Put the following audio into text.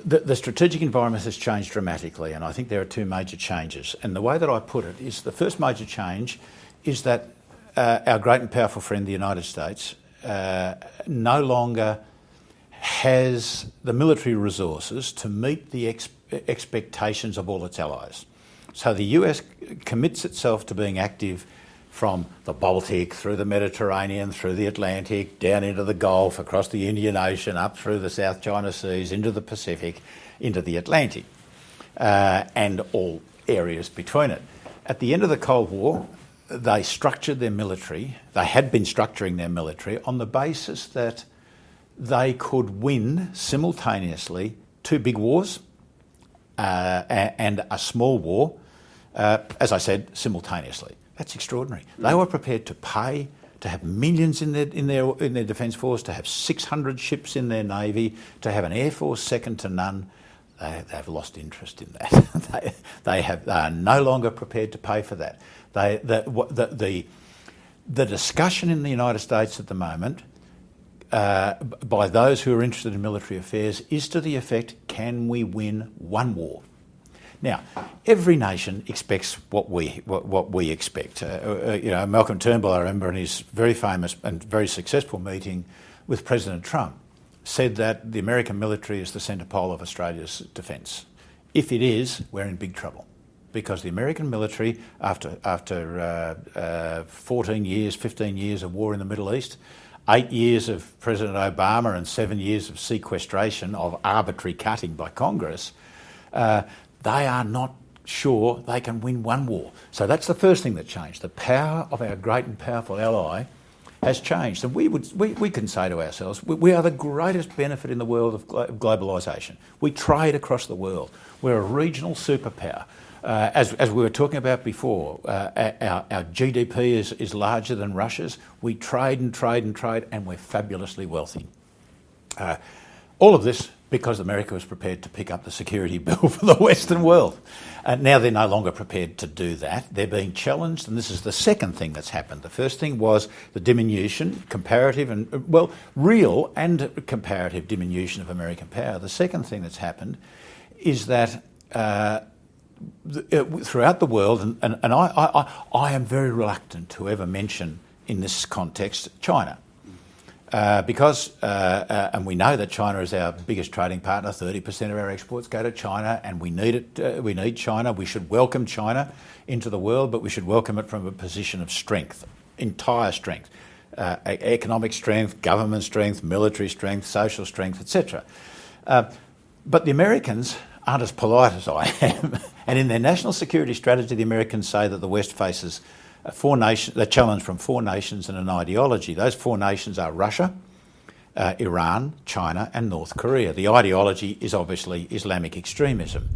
The strategic environment has changed dramatically, and I think there are two major changes. And the way that I put it is the first major change is that our great and powerful friend, the United States, no longer has the military resources to meet the expectations of all its allies. So the US commits itself to being active from the Baltic, through the Mediterranean, through the Atlantic, down into the Gulf, across the Indian Ocean, up through the South China Seas, into the Pacific, into the Atlantic, and all areas between it. At the end of the Cold War, they structured their military, they had been structuring their military on the basis that they could win simultaneously two big wars and a small war, as I said, simultaneously. That's extraordinary. They were prepared to pay, to have millions in their defence force, to have 600 ships in their navy, to have an air force second to none. They've lost interest in that. They are no longer prepared to pay for that. The discussion in the United States at the moment by those who are interested in military affairs is to the effect, can we win one war? Now, every nation expects what we expect. Malcolm Turnbull, I remember, in his very famous and very successful meeting with President Trump, said that the American military is the centre pole of Australia's defence. If it is, we're in big trouble, because the American military, after 14 years, 15 years of war in the Middle East, 8 years of President Obama and 7 years of sequestration of arbitrary cutting by Congress, they are not sure they can win one war. So that's the first thing that changed. The power of our great and powerful ally has changed. And we can say to ourselves, we are the greatest benefit in the world of globalisation. We trade across the world. We're a regional superpower. As we were talking about before, our GDP is larger than Russia's. We trade and trade and trade, and we're fabulously wealthy. All of this because America was prepared to pick up the security bill for the Western world. Now they're no longer prepared to do that. They're being challenged, and this is the second thing that's happened. The first thing was the diminution, comparative and, well, real and comparative diminution of American power. The second thing that's happened is that throughout the world, and I am very reluctant to ever mention in this context China. Because we know that China is our biggest trading partner. 30% of our exports go to China, and we need it. We need China. We should welcome China into the world, but we should welcome it from a position of strength, entire strength, economic strength, government strength, military strength, social strength, etc. But the Americans aren't as polite as I am, and in their national security strategy, the Americans say that the West faces the challenge from four nations and an ideology. Those four nations are Russia, Iran, China and North Korea. The ideology is obviously Islamic extremism.